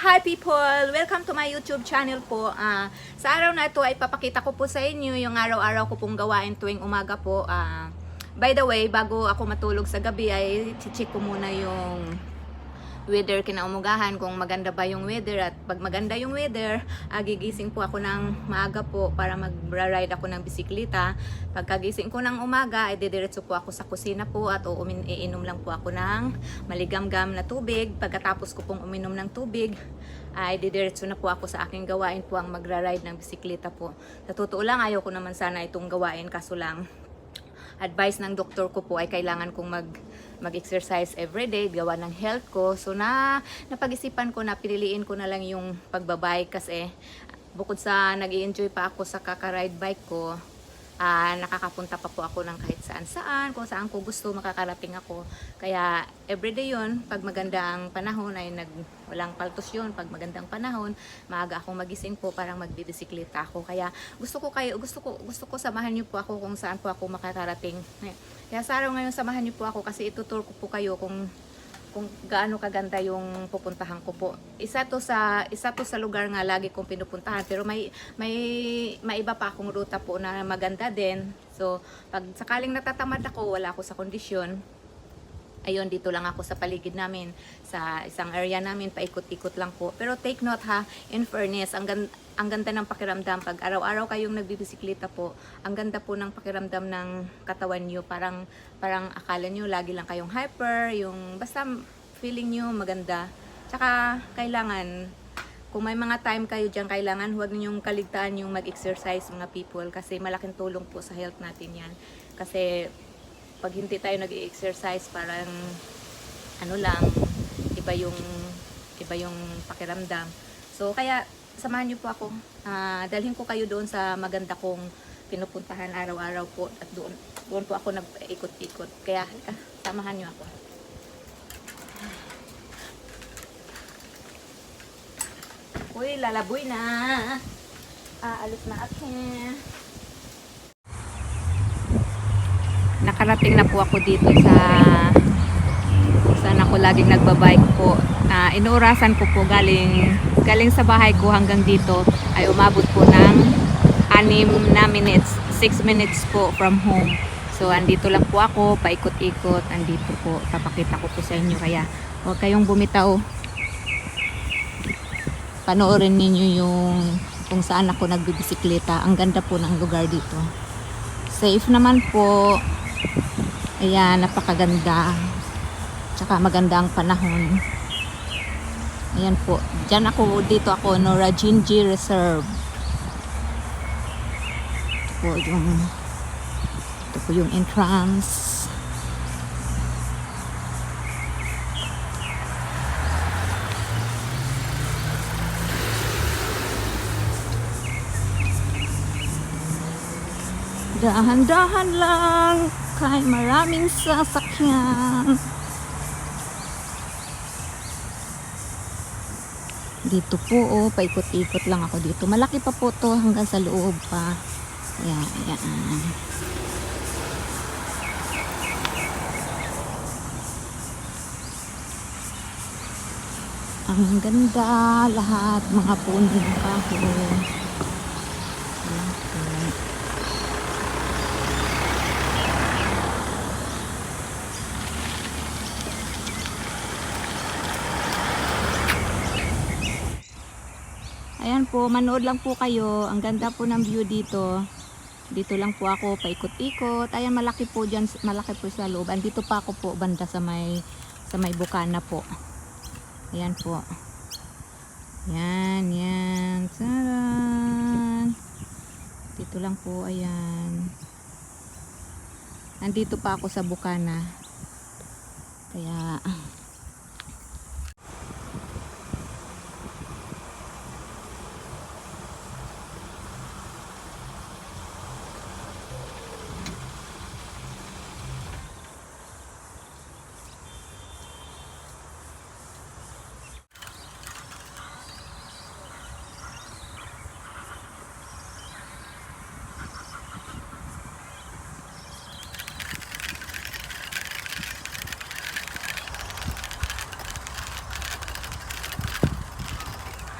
Hi people! Welcome to my YouTube channel po. Sa araw na ito ay papakita ko po sa inyo yung araw-araw ko pong gawain tuwing umaga po. By the way, bago ako matulog sa gabi ay check ko muna yung weather kinaumugahan, kung maganda ba yung weather. At pag maganda yung weather, gigising po ako ng maaga po para mag-ride ako ng bisikleta. Pagkagising ko ng umaga, ay didiretso po ako sa kusina po at iinom lang po ako ng maligamgam na tubig. Pagkatapos ko pong uminom ng tubig, ay didiretso na po ako sa aking gawain po, ang magra-ride ng bisikleta po. Sa totoo lang, ayaw ko naman sana itong gawain, kaso lang advice ng doktor ko po ay kailangan kong mag-exercise everyday, gawa ng health ko. So napag-isipan ko na piliin ko na lang yung pagbabike, kasi bukod sa nag-i-enjoy pa ako sa kaka-ride bike ko, nakakapunta pa po ako ng kahit saan-saan, kung saan ko gusto makakarating ako. Kaya everyday yun, pag magandang panahon ay walang paltos yun. Pag magandang panahon, maaga akong magising po, parang magbibisikleta ako. Kaya gusto ko samahan niyo po ako kung saan po ako makakarating. Kaya sa araw ngayon, samahan niyo po ako kasi itutur ko po kayo kung gaano kaganda yung pupuntahan ko po. Isa to sa lugar nga lagi kong pinupuntahan, pero may iba pa akong ruta po na maganda din. So pag sakaling natatamad ako, wala ako sa kondisyon, ayun, dito lang ako sa paligid namin, sa isang area namin, paikot-ikot lang po. Pero take note ha, in fairness, ang ganda ng pakiramdam pag araw-araw kayong nagbibisikleta po. Ang ganda po ng pakiramdam ng katawan nyo. Parang akala nyo lagi lang kayong hyper, yung basta feeling nyo maganda. Tsaka kailangan, kung may mga time kayo dyan, kailangan huwag ninyong kaligtaan yung mag-exercise, mga people, kasi malaking tulong po sa health natin yan. Kasi pag hindi tayo nag-exercise, parang ano lang, iba yung pakiramdam. So kaya samahan niyo po ako, dalhin ko kayo doon sa maganda kong pinupuntahan araw-araw po, at doon po ako nag-ikot-ikot. Kaya halika, samahan niyo ako. Uy, lalaboy na. Alis na ako. Nakarating na po ako dito sa saan ako laging nagbabike po. Inuurasan ko po galing sa bahay ko hanggang dito ay umabot po ng 6 na minutes, 6 minutes po from home. So andito lang po ako, paikot-ikot, andito po, papakita ko po sa inyo. Kaya huwag kayong bumitaw, panoorin ninyo yung kung saan ako nagbibisikleta. Ang ganda po ng lugar dito, safe naman po. Ayan, napakaganda. Tsaka maganda ang panahon. Ayan po. Diyan ako, dito ako, Norajinji Reserve. Ito po yung entrance. Dahan-dahan lang, kay maraming sasakyan. Dito po, paikot-ikot lang ako dito. Malaki pa po to hanggang sa loob pa. Ayan, ayan. Ang ganda, lahat, mga puno ng kahoy. Ayan po, manood lang po kayo. Ang ganda po ng view dito. Dito lang po ako, paikot-ikot. Ayan, malaki po dyan, malaki po sa loob. Andito pa ako po, banda sa may bukana po. Ayan po. Yan, yan. Taran! Dito lang po, ayan. Nandito pa ako sa bukana. Kaya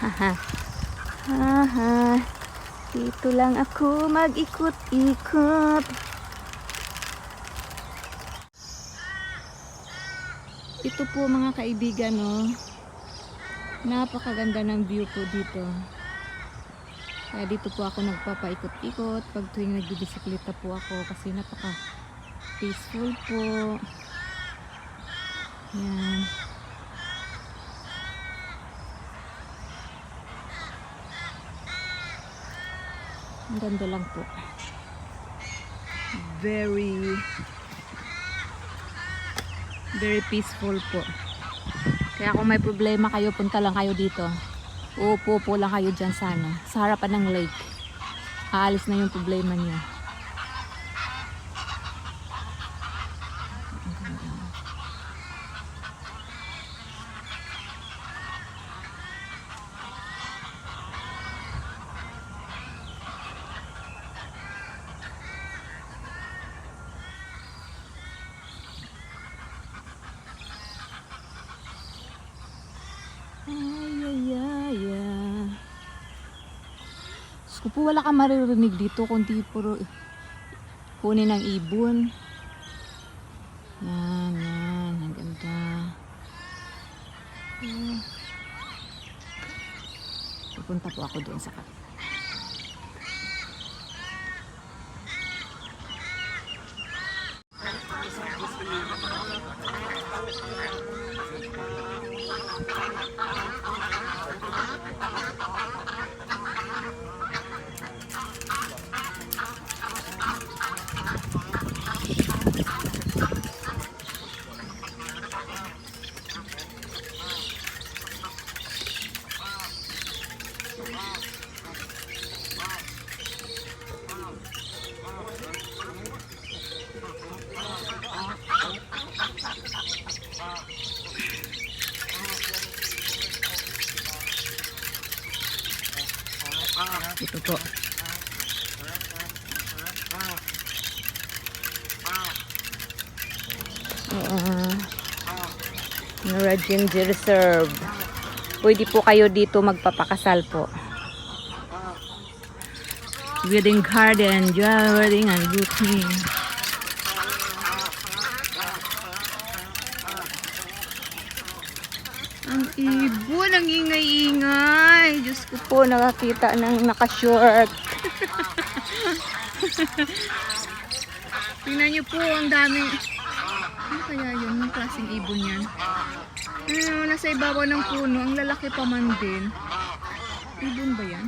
Haha. Haha. Dito lang ako mag-ikot-ikot. Ito po mga kaibigan, no. Napakaganda ng view po dito. Kaya dito po ako nagpapaikot-ikot pag tuwing nagbibisikleta po ako kasi napaka peaceful po. Yan. Ang ganda lang po. Very peaceful po. Kaya kung may problema kayo, punta lang kayo dito. Uupo po lang kayo dyan sana. Sa harapan ng lake. Aalis na yung problema niyo. Po, wala kang maririnig dito kundi puro kunin ng ibon. Yan, yan, ang ganda. Pupunta po ako doon sa kapit. Ito po. Norwegian Reserve. Pwede po kayo dito magpapakasal po. Wedding garden, wedding and booking. Ang ibon, ang ingay-ingay. Diyos ko po, nakakita ng naka-short. Tingnan niyo po, ang daming... Ano kaya yun? Ang klaseng ibon yan. Ano, nasa ibabaw ng puno. Ang lalaki pa man din. Ibon ba yan?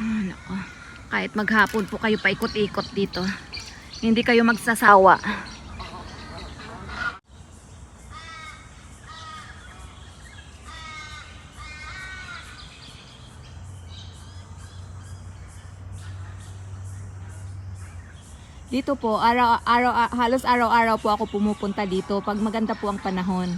Nako. Kahit maghapon po kayo paikot-ikot dito, hindi kayo magsasawa. Dito po, halos araw-araw po ako pumupunta dito pag maganda po ang panahon.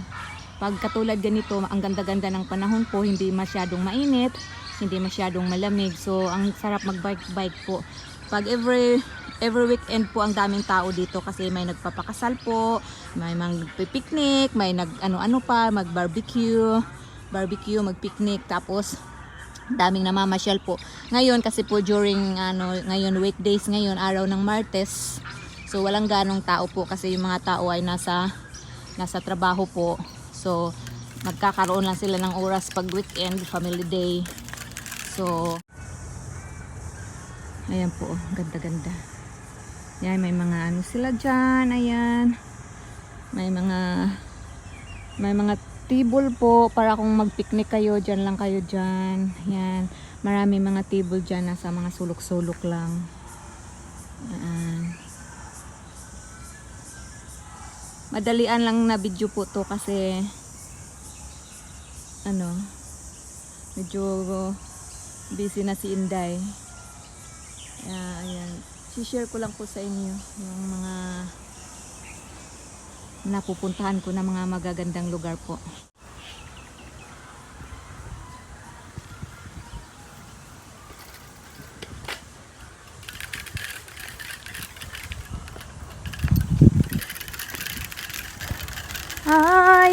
Pag katulad ganito, ang ganda-ganda ng panahon po, hindi masyadong mainit, hindi masyadong malamig. So, ang sarap mag-bike po. Pag every weekend po ang daming tao dito kasi may nagpapakasal po, may mag-picnic, may nag-ano-ano pa, mag-barbecue, mag-picnic, tapos daming namamasyal po. Ngayon kasi po during ngayon weekdays, ngayon araw ng Martes. So walang ganong tao po kasi yung mga tao ay nasa trabaho po. So magkakaroon lang sila ng oras pag weekend, family day. So ayan po, ganda-ganda. Yan, may mga ano sila diyan, ayan. May mga table po para kung mag-picnic kayo, dyan lang kayo dyan. Yan. Marami mga table dyan, nasa mga sulok-sulok lang. Yan. Madalian lang na video po to kasi medyo busy na si Inday. Ayan. Si-share ko lang po sa inyo yung mga napupuntahan ko na mga magagandang lugar po.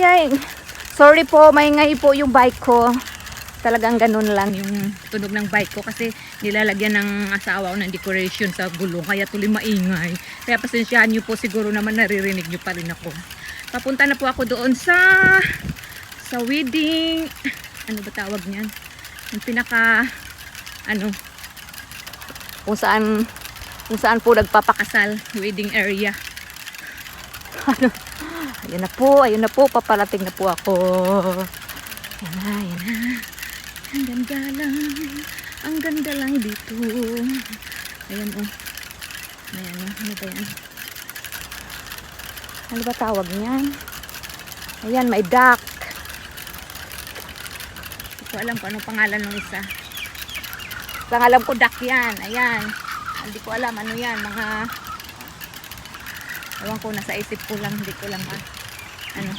ay. Sorry po, maingay po yung bike ko. Talagang ganun lang yung tunog ng bike ko kasi nilalagyan ng asawa ko ng decoration sa gulong. Kaya tuloy maingay. Kaya pasensyahan nyo po, siguro naman naririnig nyo pa rin ako. Papunta na po ako doon sa wedding. Ano ba tawag niyan? Yung pinaka kung saan po nagpapakasal, wedding area. Ayun na po, paparating na po ako. Yan na. Ang ganda lang dito. Ayan o. Ayan o, ano ba yan? Ano ba tawag niyan? Ayan, may duck. Hindi ko alam kung anong pangalan ng isa. Pangalan ko duck yan. Ayan. Hindi ko alam ano yan. Mga ewan ko, nasa isip ko lang. Hindi ko lang ano.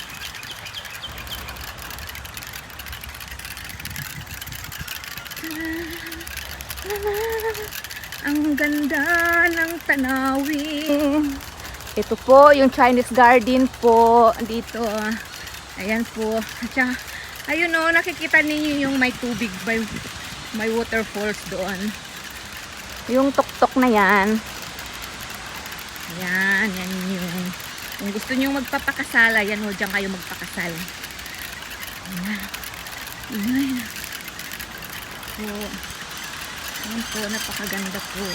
Ang ganda ng tanawin. Ito po yung Chinese garden po dito. Ayan po. At ayun o, nakikita ninyo yung may tubig, may waterfalls doon. Yung tuktok na yan. Ayan, yan yung kung gusto nyo magpapakasal, ayan o, dyan kayo magpakasal. Ayan. Ayan po. Ayan po, napakaganda po.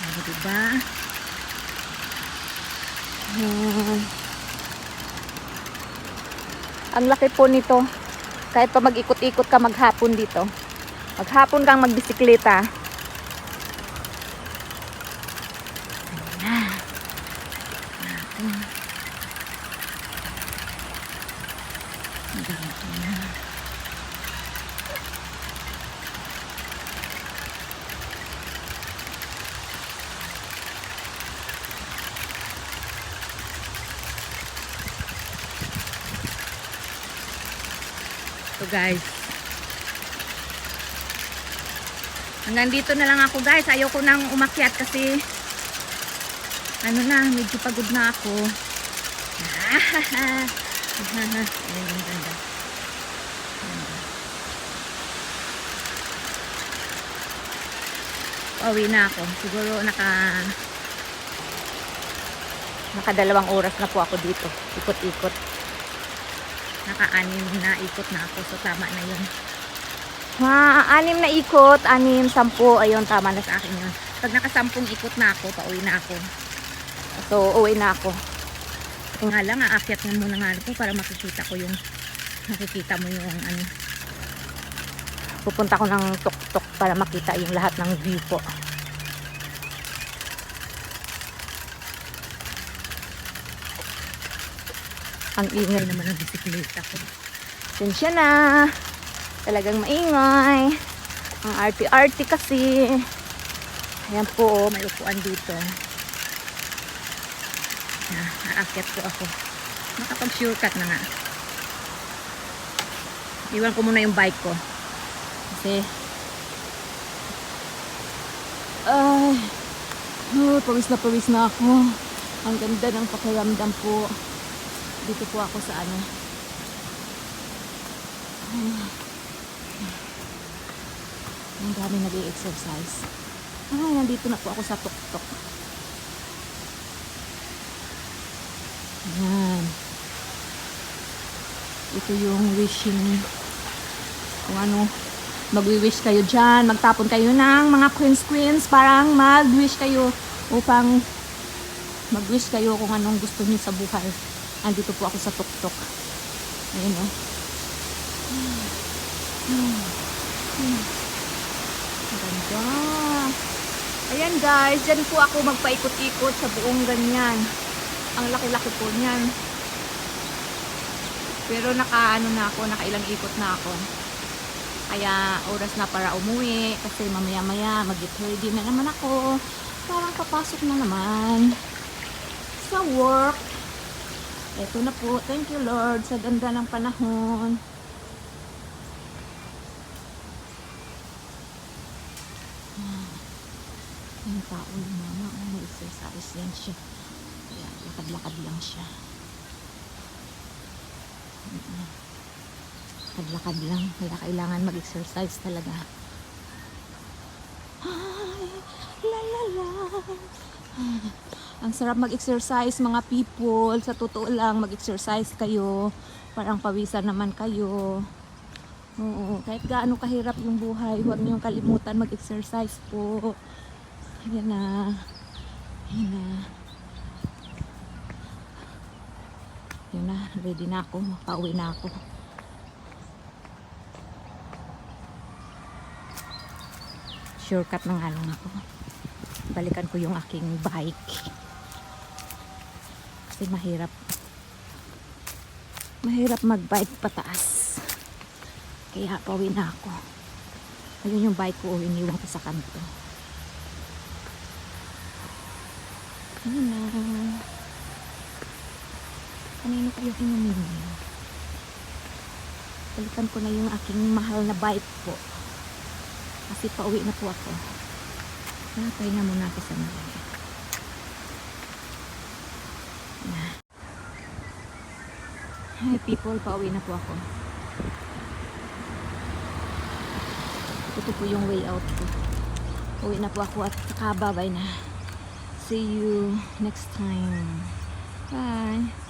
Ayan, diba? Ayan. Ang laki po nito. Kahit pa mag-ikot-ikot ka maghapon dito. Maghapon kang magbisikleta. Ayan. So guys, hanggang dito na lang ako guys. Ayoko nang umakyat kasi ano na, medyo pagod na ako. Ayan, ang ganda. Pauwi na ako. Siguro naka 2 oras na po ako dito. Ikot-ikot. Naka-6 na ikot na ako. So tama na yun. 6 na ikot. 6, 10. Ayun, tama na sa akin yun. Pag naka-10 ikot na ako, pauwi na ako. So uwi na ako. Kung nga lang, aakyat na muna nga po para makikita mo yung ano. Pupunta ko ng tuk-tuk para makita yung lahat ng view po. Ang ingay naman ng bisikleta ko. Sensya na. Talagang maingay. Ang arty-arty kasi. Ayan po, may upuan dito. Aakyat po ako. Makapag-shortcut na nga. Iwan ko muna yung bike ko. Kasi pawis na ako. Ang ganda ng pakiramdam po. Dito po ako sa ano. Ang dami nag-i-exercise. Nandito na po ako sa tuk-tuk. Ayan. Ito yung wishing. Kung ano, mag-wish kayo dyan. Magtapon kayo ng mga queens. Parang mag-wish kayo upang mag-wish kayo kung anong gusto niyo sa buhay. Andito po ako sa tuk-tuk. Ayan o. Ganda. Ayan guys, dyan po ako magpaikot-ikot sa buong ganyan. Ang laki-laki po niyan. Pero nakailang ikot na ako. Kaya oras na para umuwi. Kasi mamaya-maya mag-get ready na naman ako. Parang papasok na naman sa work. Ito na po. Thank you Lord sa ganda ng panahon. Yung tao yung mama. Mag-exercise yan siya. Ayan, lakad-lakad lang siya. Lakad lang, kaya kailangan mag-exercise talaga. Ay, la la la. Ang sarap mag-exercise mga people. Sa totoo lang, mag-exercise kayo. Parang pawisan naman kayo. Oo, kahit gaano kahirap yung buhay, huwag niyong kalimutan mag-exercise po. Ayan na. Ayan na. Ayan na, ready na ako. Pauwi na ako. Shortcut na nga lang ako. Balikan ko yung aking bike. Kasi mahirap mag-bike pataas. Kaya pauwi na ako. Ayun yung bike ko, iniwan ko sa kanto. Ayun na. Kanino kayo hinumingin? Balikan ko na yung aking mahal na bike po. Kasi pauwi na po ako. Nakapay na muna ako sa mga. Hi people, pauwi na po ako. Ito po yung way out ko. Pauwi na po ako at saka babay na. See you next time. Bye!